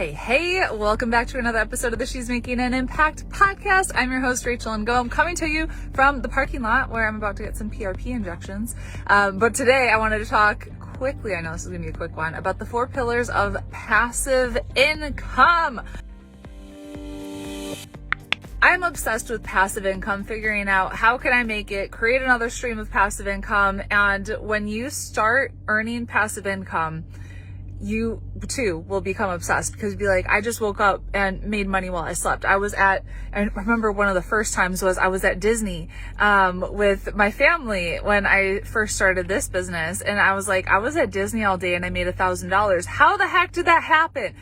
Hey, welcome back to another episode of the She's Making an Impact podcast. I'm your host, Rachel Ngom, coming to you from the parking lot where I'm about to get some PRP injections. But today I wanted to talk quickly, I know this is going to be a quick one, about the 4 pillars of passive income. I'm obsessed with passive income, figuring out how can I make it, create another stream of passive income. And when you start earning passive income, you too will become obsessed because you'll be like, I just woke up and made money while I slept. I remember one of the first times was I was at Disney with my family when I first started this business. And I was like, I was at Disney all day and I made $1,000. How the heck did that happen?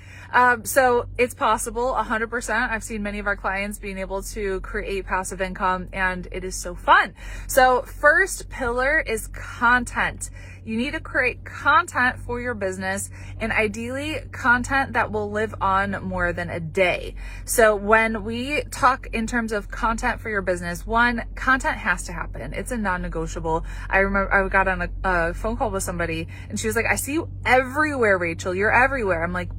So it's possible 100%. I've seen many of our clients being able to create passive income and it is so fun. So first pillar is content. You need to create content for your business, and ideally content that will live on more than a day. So when we talk in terms of content for your business, one, content has to happen. It's a non-negotiable. I remember I got on a phone call with somebody and she was like, I see you everywhere, Rachel. You're everywhere. I'm like,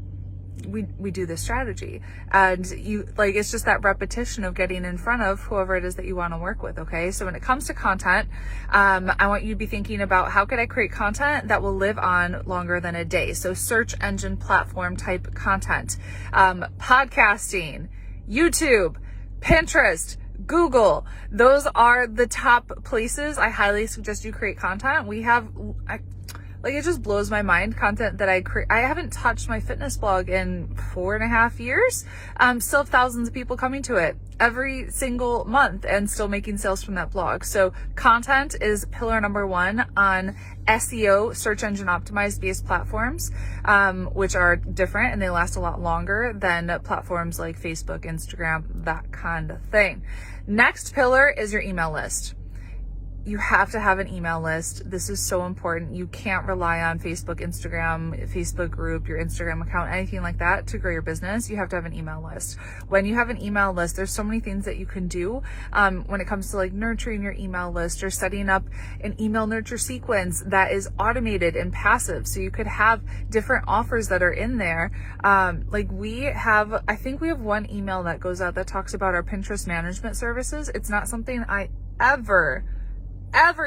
we do this strategy, and it's just that repetition of getting in front of whoever it is that you want to work with. Okay. So when it comes to content, I want you to be thinking about how could I create content that will live on longer than a day? So search engine platform type content, podcasting, YouTube, Pinterest, Google. Those are the top places I highly suggest you create content. It just blows my mind, content that I create. I haven't touched my fitness blog in 4.5 years. Still have thousands of people coming to it every single month and still making sales from that blog. So content is pillar number 1 on SEO, search engine optimized based platforms, which are different and they last a lot longer than platforms like Facebook, Instagram, that kind of thing. Next pillar is your email list. You have to have an email list. This is so important. You can't rely on Facebook, Instagram, Facebook group, your Instagram account, anything like that to grow your business. You have to have an email list. When you have an email list, there's so many things that you can do when it comes to like nurturing your email list or setting up an email nurture sequence that is automated and passive. So you could have different offers that are in there. I think we have one email that goes out that talks about our Pinterest management services. It's not something I ever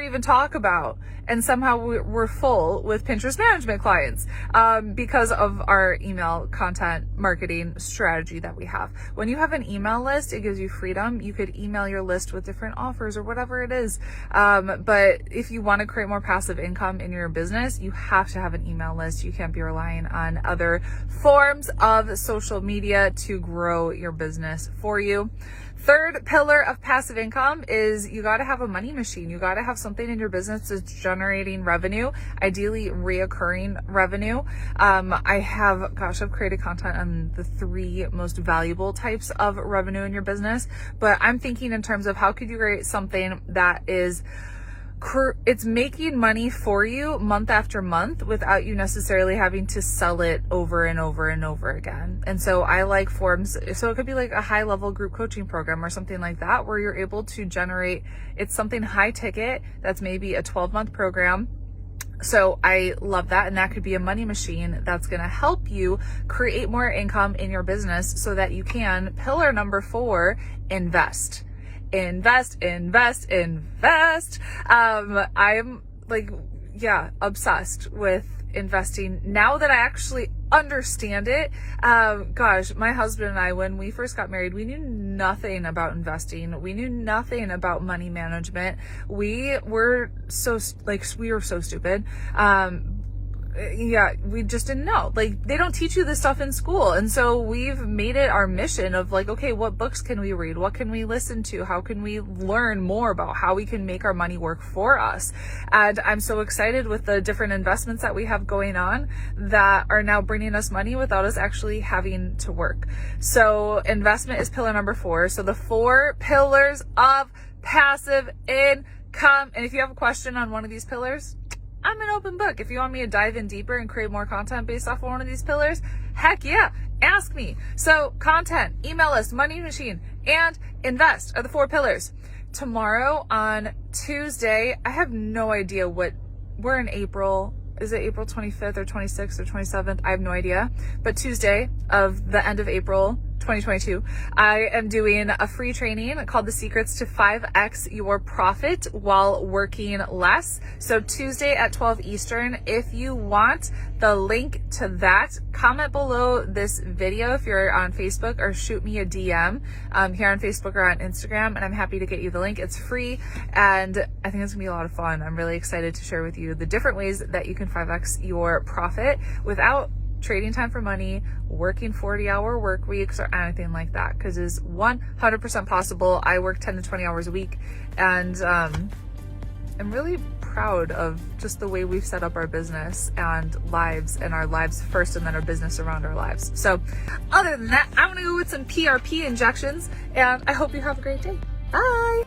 even talk about, and somehow we're full with Pinterest management clients because of our email content marketing strategy that we have. When you have an email list, it gives you freedom. You could email your list with different offers or whatever it is, but if you want to create more passive income in your business, you have to have an email list. You can't be relying on other forms of social media to grow your business for you. Third pillar of passive income is you got to have a money machine. You got to have something in your business that's generating revenue, ideally reoccurring revenue. I've created content on the 3 most valuable types of revenue in your business, but I'm thinking in terms of how could you create something that is it's making money for you month after month without you necessarily having to sell it over and over and over again. And so I like forms. So it could be like a high level group coaching program or something like that, where you're able to generate, it's something high ticket. That's maybe a 12-month program. So I love that. And that could be a money machine that's going to help you create more income in your business so that you can, pillar number 4, invest. Invest. I'm obsessed with investing now that I actually understand it. My husband and I, when we first got married, we knew nothing about investing. We knew nothing about money management. We were so stupid. We just didn't know. They don't teach you this stuff in school. And so we've made it our mission of okay, what books can we read? What can we listen to? How can we learn more about how we can make our money work for us? And I'm so excited with the different investments that we have going on that are now bringing us money without us actually having to work. So investment is pillar number 4. So the 4 pillars of passive income. And if you have a question on one of these pillars, I'm an open book. If you want me to dive in deeper and create more content based off of one of these pillars, heck yeah, ask me. So content, email list, money machine, and invest are the 4 pillars. Tomorrow on Tuesday, I have no idea we're in April. is it April 25th or 26th or 27th? I have no idea. But Tuesday of the end of April 2022, I am doing a free training called The Secrets to 5X Your Profit While Working Less. So Tuesday at 12 Eastern, if you want the link to that, comment below this video if you're on Facebook, or shoot me a DM here on Facebook or on Instagram, and I'm happy to get you the link. It's free, and I think it's gonna be a lot of fun. I'm really excited to share with you the different ways that you can 5X your profit without trading time for money, working 40-hour work weeks, or anything like that, because it's 100% possible. I work 10 to 20 hours a week, and I'm really proud of just the way we've set up our business and lives, and our lives first and then our business around our lives. So other than that, I'm gonna go with some PRP injections, and I hope you have a great day. Bye.